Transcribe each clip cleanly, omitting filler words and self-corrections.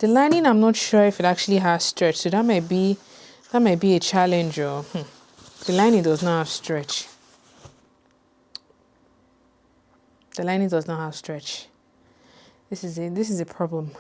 The lining, I'm not sure if it actually has stretch, so that might be a challenge. Or the lining does not have stretch. The lining does not have stretch. This is a problem.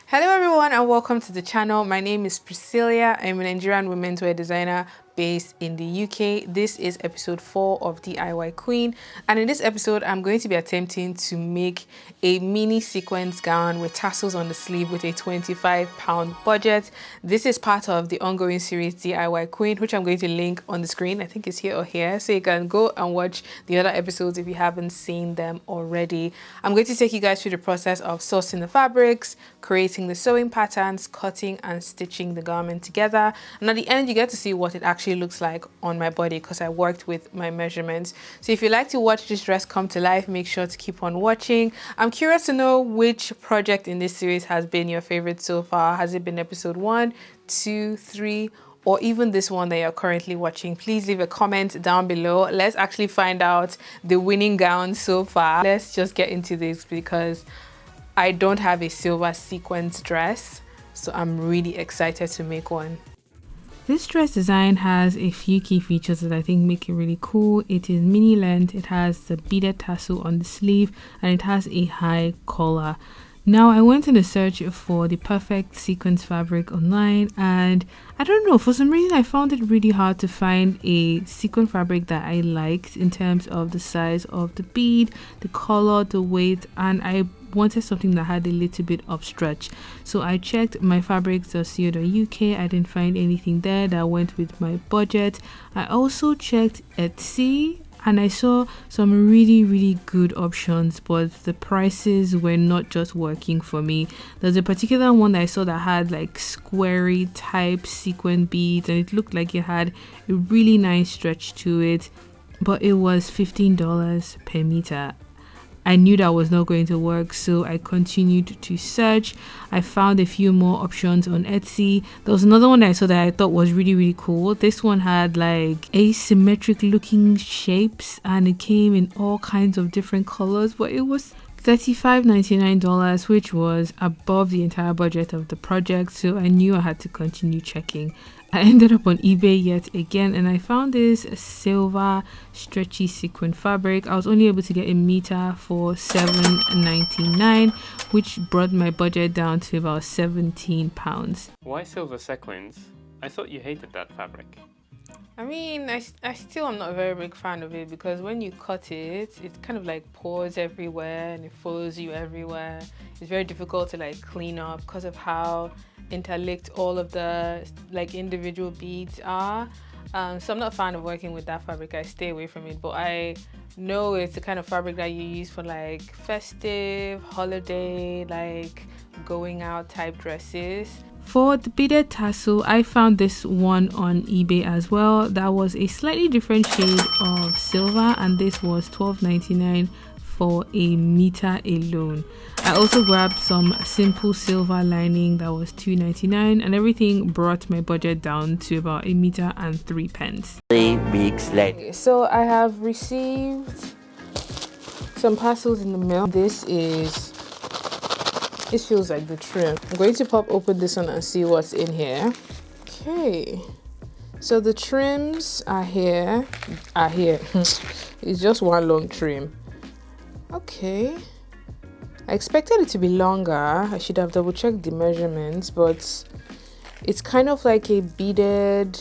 Hello everyone and welcome to the channel. My name is Priscilla. I'm a Nigerian women's wear designer based in the UK. This is episode 4 of DIY Queen, and in this episode I'm going to be attempting to make a mini sequence gown with tassels on the sleeve with a £25 budget. This is part of the ongoing series DIY Queen, which I'm going to link on the screen. I think it's here or here, so you can go and watch the other episodes if you haven't seen them already. I'm going to take you guys through the process of sourcing the fabrics, creating the sewing patterns, cutting and stitching the garment together, and at the end you get to see what it actually looks like on my body because I worked with my measurements. So if you like to watch this dress come to life, make sure to keep on watching. I'm curious to know which project in this series has been your favorite so far. Has it been episode 1, 2, 3, or even this one that you're currently watching? Please leave a comment down below. Let's actually find out the winning gown so far. Let's just get into this because I don't have a silver sequence dress, so I'm really excited to make one. This dress design has a few key features that I think make it really cool. It is mini length, it has the beaded tassel on the sleeve, and it has a high collar. Now I went in a search for the perfect sequence fabric online, and I don't know, for some reason I found it really hard to find a sequin fabric that I liked in terms of the size of the bead, the color, the weight, and I wanted something that had a little bit of stretch. So I checked myfabrics.co.uk. I didn't find anything there that went with my budget. I also checked Etsy and I saw some really good options, but the prices were not just working for me. There's a particular one that I saw that had like squarey type sequin beads, and it looked like it had a really nice stretch to it, but it was $15 per meter. I knew that was not going to work, so I continued to search. I found a few more options on Etsy. There was another one that I saw that I thought was really cool. This one had like asymmetric looking shapes and it came in all kinds of different colors, but it was $35.99, which was above the entire budget of the project, so I knew I had to continue checking. I ended up on eBay yet again and I found this silver stretchy sequin fabric. I was only able to get a meter for $7.99, which brought my budget down to about £17. Why silver sequins? I thought you hated that fabric. I mean, I still am not a very big fan of it because when you cut it, it kind of like pours everywhere and it follows you everywhere. It's very difficult to like clean up because of how interlinked all of the like individual beads are. So I'm not a fan of working with that fabric. I stay away from it, but I know it's the kind of fabric that you use for like festive, holiday, like going out type dresses. For the beaded tassel, I found this one on eBay as well. That was a slightly different shade of silver, and this was $12.99 for a meter alone. I also grabbed some simple silver lining that was $2.99, and everything brought my budget down to about a meter and 3 pence. 3 weeks later. So I have received some parcels in the mail. This feels like the trim. I'm going to pop open this one and see what's in here. Okay, so the trims are here. It's just one long trim. Okay, I expected it to be longer. I should have double checked the measurements, but it's kind of like a beaded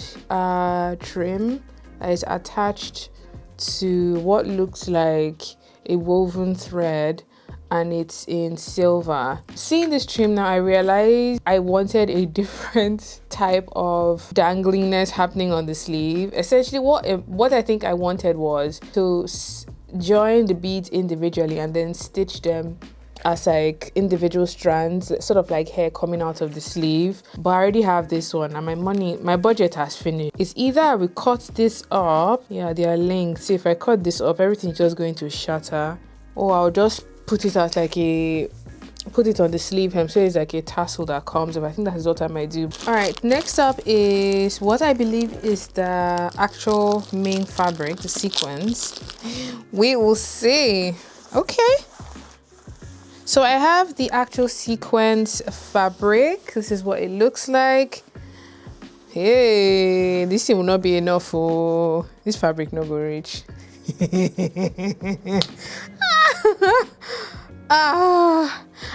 trim that is attached to what looks like a woven thread, and it's in silver. Seeing this trim now, I realized I wanted a different type of dangliness happening on the sleeve. Essentially what I think I wanted was to join the beads individually and then stitch them as like individual strands, sort of like hair coming out of the sleeve. But I already have this one and my budget has finished. It's either I will cut this up, yeah, they are linked, so if I cut this up, everything's just going to shatter, or I'll just put it as like a put it on the sleeve hem, so it's like a tassel that comes up. I think that's what I might do. All right, next up is what I believe is the actual main fabric, the sequins. We will see. Okay, so I have the actual sequins fabric. This is what it looks like. Hey, this thing will not be enough for this fabric. No go reach.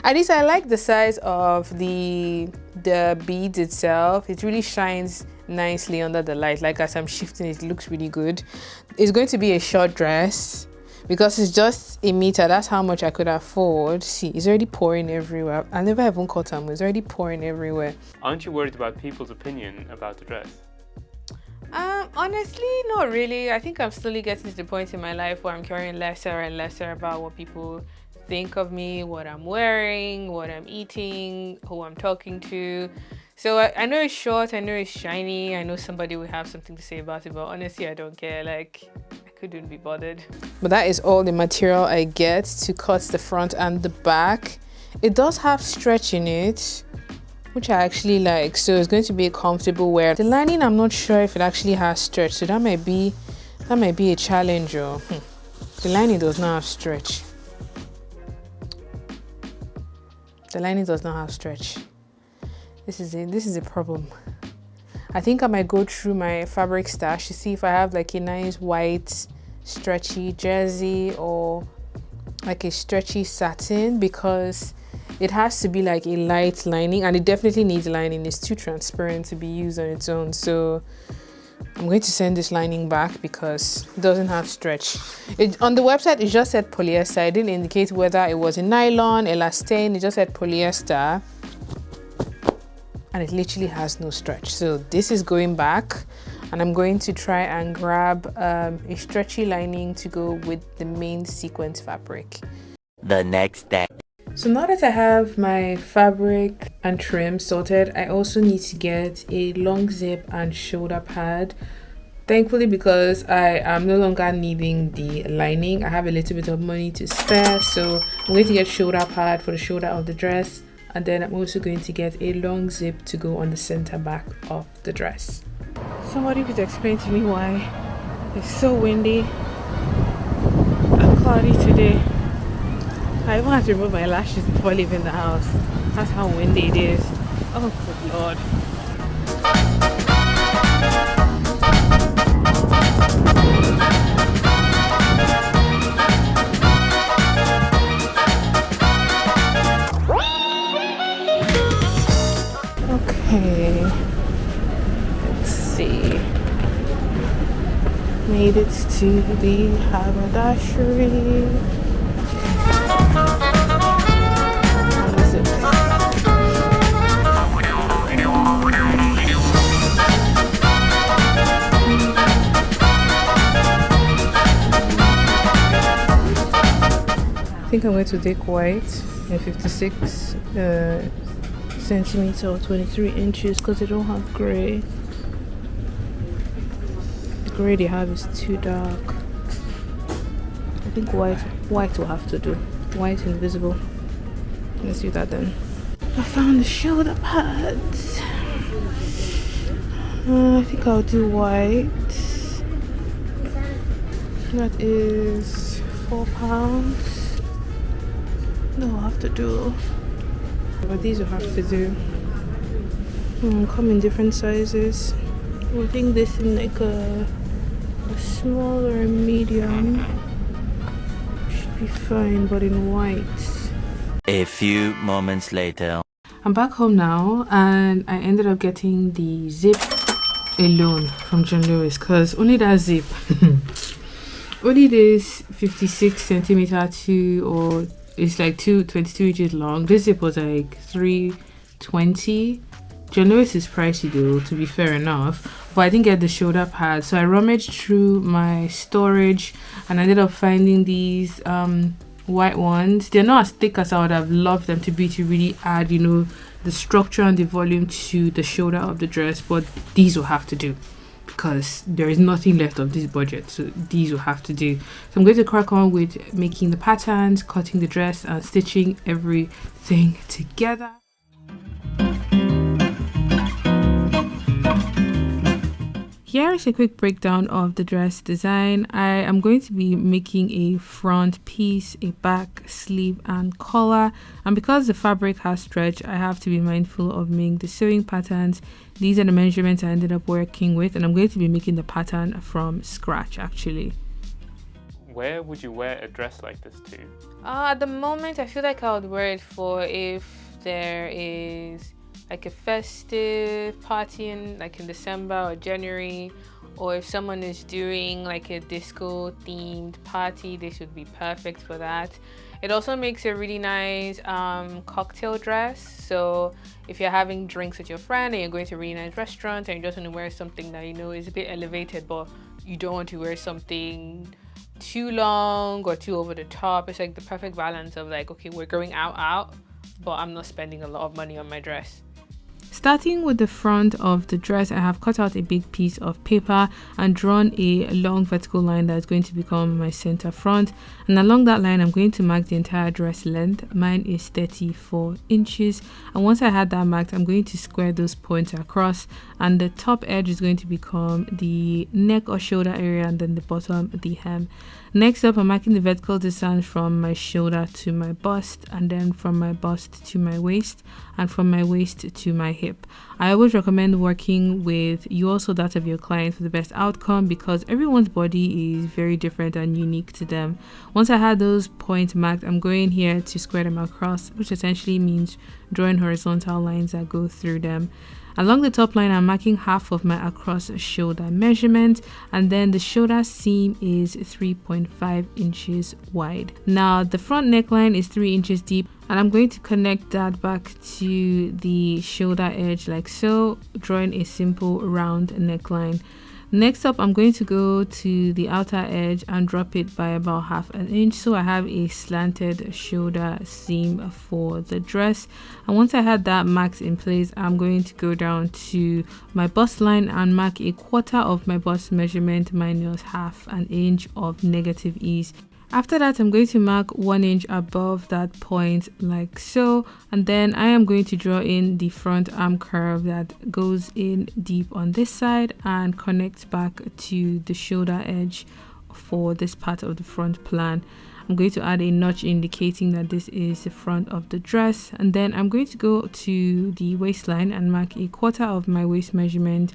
At least I like the size of the beads itself. It really shines nicely under the light. Like as I'm shifting, it looks really good. It's going to be a short dress because it's just a meter. That's how much I could afford. See, it's already pouring everywhere. I never even cut them. It's already pouring everywhere. Aren't you worried about people's opinion about the dress? Honestly, not really. I think I'm slowly getting to the point in my life where I'm caring lesser and lesser about what people think of me, what I'm wearing, what I'm eating, who I'm talking to. So I know it's short, I know it's shiny, I know somebody will have something to say about it, but honestly, I don't care. Like, I couldn't be bothered. But that is all the material I get to cut the front and the back. It does have stretch in it, which I actually like, so it's going to be a comfortable wear. The lining, I'm not sure if it actually has stretch, so that might be a challenge. Or the lining does not have stretch. The lining does not have stretch. This is a problem. I think I might go through my fabric stash to see if I have like a nice white stretchy jersey or like a stretchy satin, because it has to be like a light lining, and it definitely needs lining. It's too transparent to be used on its own. So I'm going to send this lining back because it doesn't have stretch. On the website, it just said polyester. It didn't indicate whether it was a nylon, elastane. It just said polyester. And it literally has no stretch. So this is going back. And I'm going to try and grab a stretchy lining to go with the main sequence fabric. The next day. So now that I have my fabric and trim sorted, I also need to get a long zip and shoulder pad. Thankfully, because I am no longer needing the lining, I have a little bit of money to spare. So I'm going to get shoulder pad for the shoulder of the dress. And then I'm also going to get a long zip to go on the center back of the dress. Somebody please explain to me why it's so windy and cloudy today. I even had to remove my lashes before leaving the house. That's how windy it is. Oh, good Lord. Okay. Let's see. Made it to the haberdashery. I think I'm going to take white and 56 centimeter or 23 inches because they don't have gray. The gray they have is too dark. I think white will have to do. White invisible. Let's do that then. I found the shoulder pads. I think I'll do white. That is £4. No, I'll have to do. But these will have to do. Come in different sizes. I think this in like a small or a medium. Should be fine, but in white. A few moments later. I'm back home now, and I ended up getting the zip alone from John Lewis because only that zip, only this 56 centimeter to, or it's like 22 inches long. This zip was like $3.20. John Lewis is pricey though, to be fair enough, but I didn't get the shoulder pad, so I rummaged through my storage and I ended up finding these white ones. They're not as thick as I would have loved them to be, to really add, you know, the structure and the volume to the shoulder of the dress, but these will have to do because there is nothing left of this budget, so these will have to do. So I'm going to crack on with making the patterns, cutting the dress, and stitching everything together. Here is a quick breakdown of the dress design. I am going to be making a front piece, a back, sleeve, and collar. And because the fabric has stretch, I have to be mindful of making the sewing patterns. These are the measurements I ended up working with, and I'm going to be making the pattern from scratch actually. Where would you wear a dress like this to? At the moment, I feel like I would wear it for if there is like a festive party in December or January, or if someone is doing like a disco themed party, this would be perfect for that. It also makes a really nice cocktail dress. So if you're having drinks with your friend and you're going to a really nice restaurant and you just want to wear something that you know is a bit elevated, but you don't want to wear something too long or too over the top, it's like the perfect balance of like, okay, we're going out, but I'm not spending a lot of money on my dress. Starting with the front of the dress, I have cut out a big piece of paper and drawn a long vertical line that is going to become my center front, and along that line I'm going to mark the entire dress length. Mine is 34 inches, and once I had that marked, I'm going to square those points across, and the top edge is going to become the neck or shoulder area, and then the bottom the hem. Next up, I'm marking the vertical distance from my shoulder to my bust, and then from my bust to my waist, and from my waist to my hip. I always recommend working with yours or that of your client for the best outcome, because everyone's body is very different and unique to them. Once I had those points marked, I'm going here to square them across, which essentially means drawing horizontal lines that go through them. Along the top line, I'm marking half of my across shoulder measurement, and then the shoulder seam is 3.5 inches wide. Now the front neckline is 3 inches deep, and I'm going to connect that back to the shoulder edge like so, drawing a simple round neckline. Next up, I'm going to go to the outer edge and drop it by about half an inch, so I have a slanted shoulder seam for the dress. And once I had that marked in place, I'm going to go down to my bust line and mark 1/4 of my bust measurement minus half an inch of negative ease. After that, I'm going to mark 1 inch above that point like so, and then I am going to draw in the front arm curve that goes in deep on this side and connects back to the shoulder edge for this part of the front plan. I'm going to add a notch indicating that this is the front of the dress, and then I'm going to go to the waistline and mark 1/4 of my waist measurement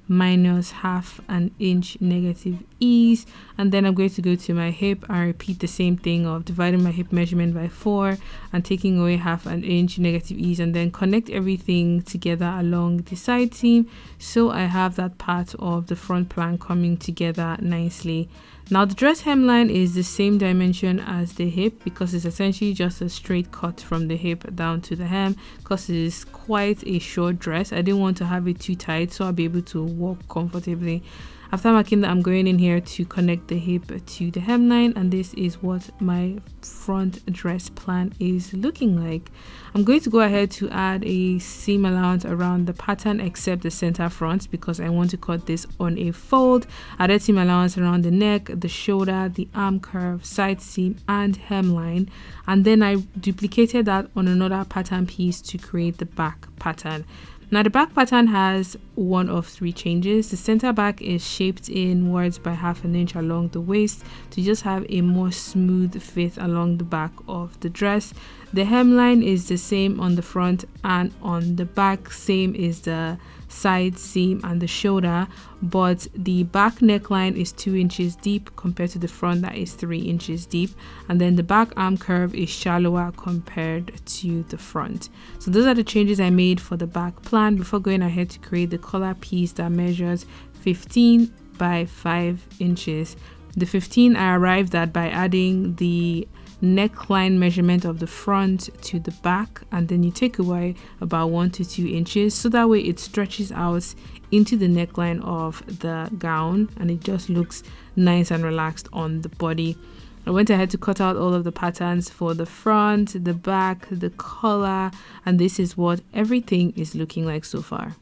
minus half an inch negative ease, and then I'm going to go to my hip and repeat the same thing of dividing my hip measurement by 4 and taking away half an inch negative ease, and then connect everything together along the side seam, so I have that part of the front plan coming together nicely. Now the dress hemline is the same dimension as the hip, because it's essentially just a straight cut from the hip down to the hem, because it is quite a short dress. I didn't want to have it too tight, so I'll be able to walk comfortably. After marking that, I'm going in here to connect the hip to the hemline, and this is what my front dress plan is looking like. I'm going to go ahead to add a seam allowance around the pattern except the center front, because I want to cut this on a fold. Added seam allowance around the neck, the shoulder, the arm curve, side seam, and hemline, and then I duplicated that on another pattern piece to create the back pattern. Now the back pattern has one of 3 changes. The center back is shaped inwards by half an inch along the waist to just have a more smooth fit along the back of the dress. The hemline is the same on the front and on the back, same is the side seam and the shoulder, but the back neckline is 2 inches deep compared to the front that is 3 inches deep, and then the back arm curve is shallower compared to the front. So those are the changes I made for the back plan before going ahead to create the collar piece that measures 15 by 5 inches. The 15 I arrived at by adding the neckline measurement of the front to the back, and then you take away about 1 to 2 inches, so that way it stretches out into the neckline of the gown and it just looks nice and relaxed on the body. I went ahead to cut out all of the patterns for the front, the back, the collar, and this is what everything is looking like so far.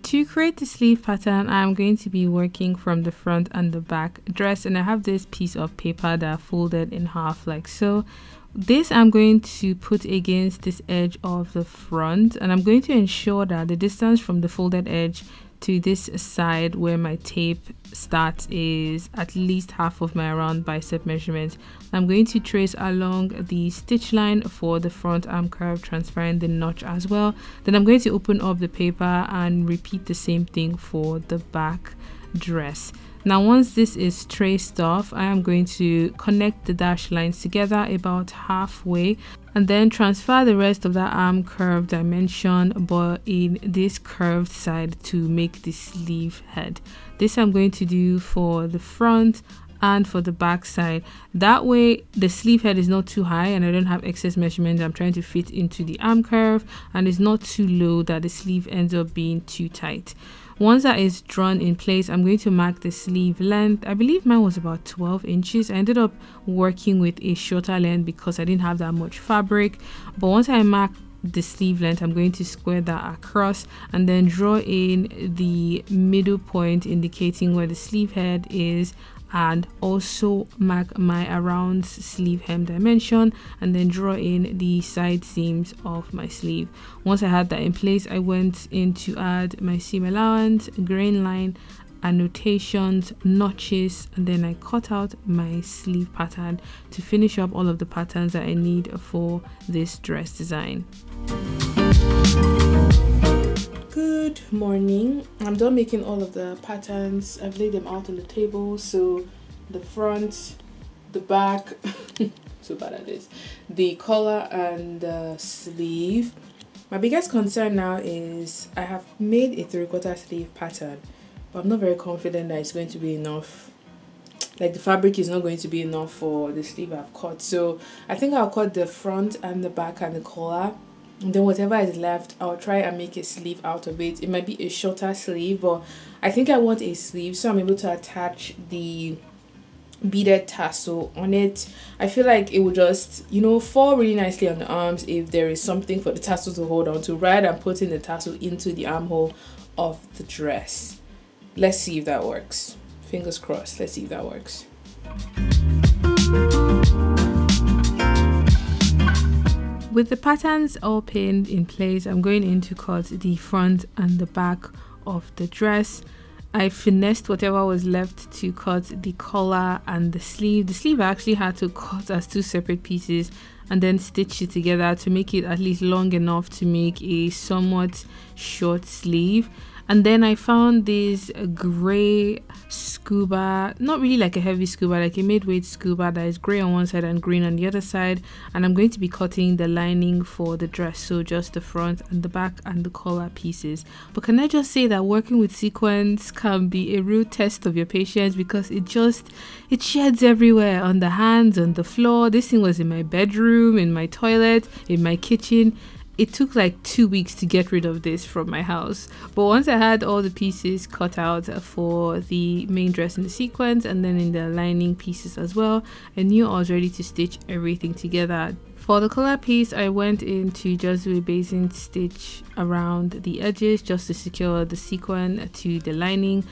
To create the sleeve pattern, I'm going to be working from the front and the back dress, and I have this piece of paper that I folded in half like so. This I'm going to put against this edge of the front, and I'm going to ensure that the distance from the folded edge to this side where my tape starts is at least half of my round bicep measurement. I'm going to trace along the stitch line for the front arm curve, transferring the notch as well. Then I'm going to open up the paper and repeat the same thing for the back dress. Now once this is traced off, I am going to connect the dash lines together about halfway and then transfer the rest of that arm curve dimension but in this curved side to make the sleeve head. This I'm going to do for the front and for the back side. That way the sleeve head is not too high and I don't have excess measurement I'm trying to fit into the arm curve, and it's not too low that the sleeve ends up being too tight. Once that is drawn in place, I'm going to mark the sleeve length. I believe mine was about 12 inches. I ended up working with a shorter length because I didn't have that much fabric. But once I mark the sleeve length, I'm going to square that across and then draw in the middle point indicating where the sleeve head is, and also mark my around sleeve hem dimension and then draw in the side seams of my sleeve. Once I had that in place, I went in to add my seam allowance, grain line, annotations, notches, and then I cut out my sleeve pattern to finish up all of the patterns that I need for this dress design. Good morning. I'm done making all of the patterns. I've laid them out on the table. So the front, the back, so bad at this, the collar and the sleeve. My biggest concern now is I have made a 3/4 sleeve pattern, but I'm not very confident that it's going to be enough. Like the fabric is not going to be enough for the sleeve I've cut. So I think I'll cut the front and the back and the collar. And then whatever is left, I'll try and make a sleeve out of it. It might be a shorter sleeve, but I think I want a sleeve so I'm able to attach the beaded tassel on it. I feel like it will just, you know, fall really nicely on the arms if there is something for the tassel to hold on to, rather than putting the tassel into the armhole of the dress. Let's see if that works. Fingers crossed. Let's see if that works. With the patterns all pinned in place, I'm going in to cut the front and the back of the dress. I finessed whatever was left to cut the collar and the sleeve. The sleeve I actually had to cut as two separate pieces and then stitch it together to make it at least long enough to make a somewhat short sleeve. And then I found this gray scuba, not really like a heavy scuba, like a mid-weight scuba that is gray on one side and green on the other side. And I'm going to be cutting the lining for the dress, so just the front and the back and the collar pieces. But can I just say that working with sequins can be a real test of your patience, because it sheds everywhere, on the hands, on the floor. This thing was in my bedroom, in my toilet, in my kitchen. It took like 2 weeks to get rid of this from my house. But once I had all the pieces cut out for the main dress and the sequins, and then in the lining pieces as well, I knew I was ready to stitch everything together. For the collar piece, I went in to just do a basting stitch around the edges just to secure the sequin to the lining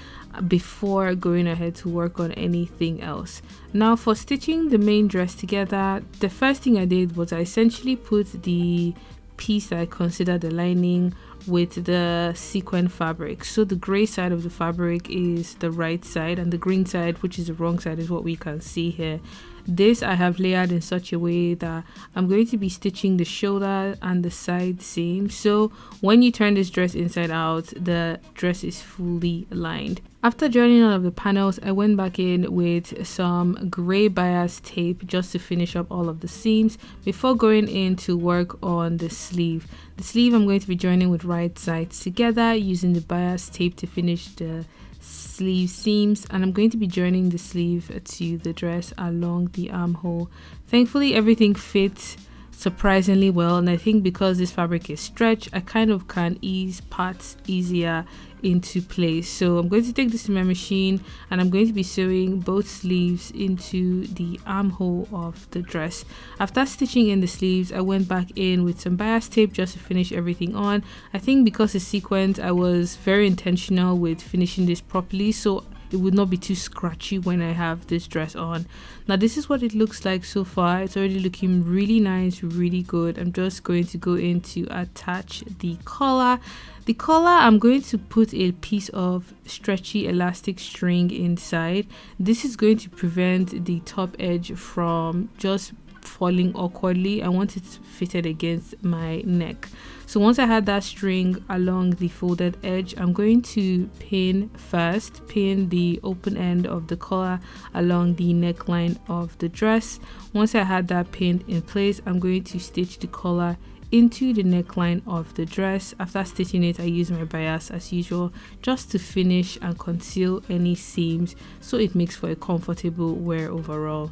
before going ahead to work on anything else. Now for stitching the main dress together, the first thing I did was I essentially put the piece that I consider the lining with the sequin fabric. So the gray side of the fabric is the right side and the green side, which is the wrong side, is what we can see here. This I have layered in such a way that I'm going to be stitching the shoulder and the side seam. So when you turn this dress inside out, the dress is fully lined. After joining all of the panels, I went back in with some gray bias tape just to finish up all of the seams before going in to work on the sleeve. The sleeve I'm going to be joining with right sides together using the bias tape to finish the sleeve seams, and I'm going to be joining the sleeve to the dress along the armhole. Thankfully everything fits surprisingly well, and I think because this fabric is stretched, I kind of can ease parts easier into place. So I'm going to take this to my machine and I'm going to be sewing both sleeves into the armhole of the dress. After stitching in the sleeves, I went back in with some bias tape just to finish everything on. I think because it's sequins, I was very intentional with finishing this properly, so it would not be too scratchy when I have this dress on. Now this is what it looks like so far. It's already looking really nice, really good. I'm just going to go in to attach the collar. The collar, I'm going to put a piece of stretchy elastic string inside. This is going to prevent the top edge from just falling awkwardly. I want it fitted against my neck. So once I had that string along the folded edge, I'm going to pin the open end of the collar along the neckline of the dress. Once I had that pinned in place, I'm going to stitch the collar into the neckline of the dress. After stitching it, I use my bias as usual just to finish and conceal any seams, so it makes for a comfortable wear overall.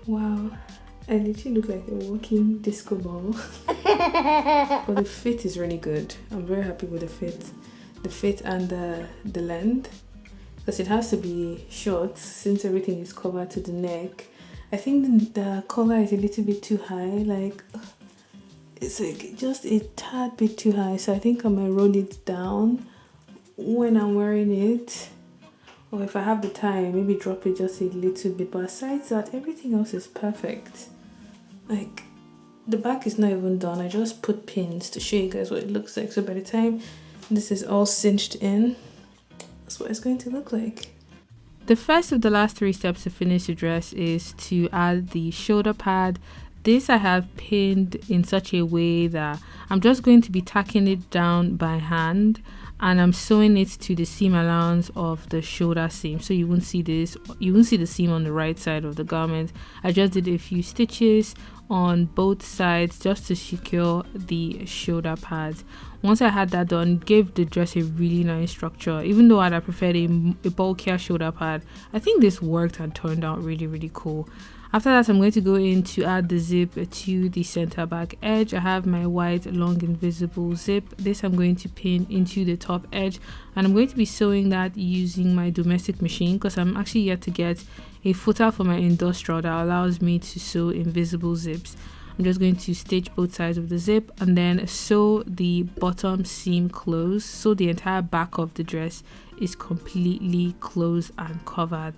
Wow, I literally look like a walking disco ball. But the fit is really good. I'm very happy with the fit and the length, because it has to be short since everything is covered to the neck. I think the collar is a little bit too high, like it's like just a tad bit too high, so I think I might roll it down when I'm wearing it, or if I have the time, maybe drop it just a little bit. But aside that, everything else is perfect. Like the back is not even done. I just put pins to show you guys what it looks like, so by the time this is all cinched in, that's what it's going to look like. The first of the last 3 steps to finish the dress is to add the shoulder pad. This I have pinned in such a way that I'm just going to be tacking it down by hand, and I'm sewing it to the seam allowance of the shoulder seam, so you won't see the seam on the right side of the garment. I just did a few stitches on both sides just to secure the shoulder pads. Once I had that done, it gave the dress a really nice structure. Even though I'd have preferred a bulkier shoulder pad, I think this worked and turned out really, really cool. After that, I'm going to go in to add the zip to the center back edge. I have my white long invisible zip. This I'm going to pin into the top edge, and I'm going to be sewing that using my domestic machine, because I'm actually yet to get a footer for my industrial that allows me to sew invisible zips. I'm just going to stitch both sides of the zip and then sew the bottom seam closed, so the entire back of the dress is completely closed and covered.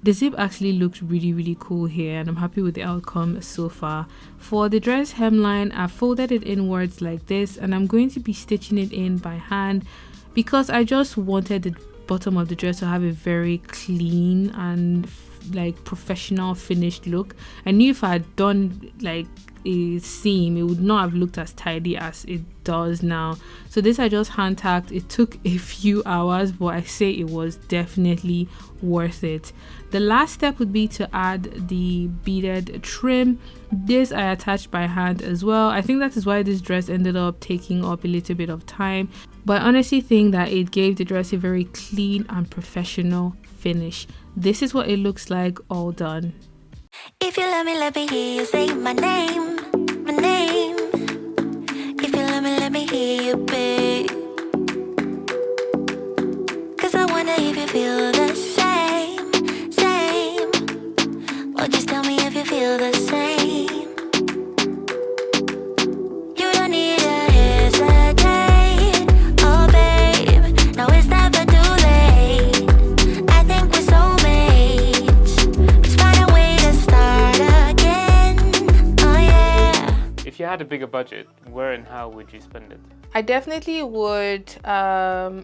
The zip actually looks really, really cool here, and I'm happy with the outcome so far. For the dress hemline, I folded it inwards like this, and I'm going to be stitching it in by hand because I just wanted the bottom of the dress to have a very clean and like professional finished look. I knew if I had done like a seam, it would not have looked as tidy as it does now. So this I just hand tacked. It took a few hours, but I say it was definitely worth it. The last step would be to add the beaded trim. This I attached by hand as well. I think that is why this dress ended up taking up a little bit of time, but I honestly think that it gave the dress a very clean and professional finish. This is what it looks like all done. If you let me hear you say my name, my name. If you let me hear you, babe. 'Cause I wonder if you feel the same. Or just tell me if you feel the same. You don't need to hesitate, oh babe. No, it's never too late. I think we're soulmates. Let's find a way to start again. Oh yeah. If you had a bigger budget, where and how would you spend it? I definitely would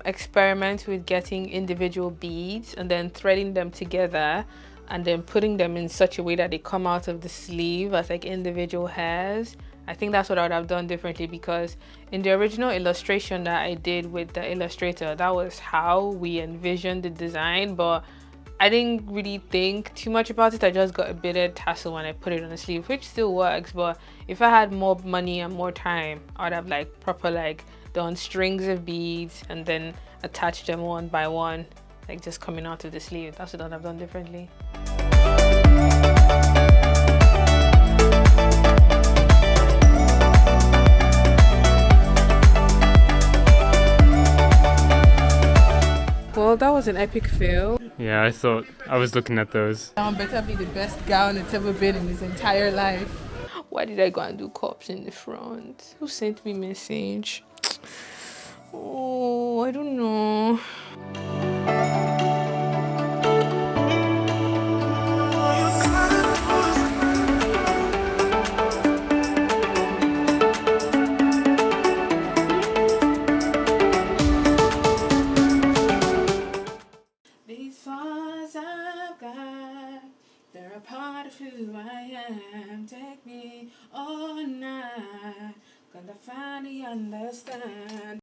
experiment with getting individual beads and then threading them together and then putting them in such a way that they come out of the sleeve as like individual hairs. I think that's what I would have done differently, because in the original illustration that I did with the illustrator, that was how we envisioned the design, but I didn't really think too much about it. I just got a beaded tassel and I put it on the sleeve, which still works. But if I had more money and more time, I'd have like proper like done strings of beads and then attached them one by one, like just coming out of the sleeve. That's what I'd have done differently. Well, that was an epic fail. Yeah, I was looking at those. Gown better be the best gown it's ever been in his entire life. Why did I go and do cups in the front? Who sent me message? Oh, I don't know. These thoughts I've got, they're a part of who I am. Take me all night, gonna finally understand.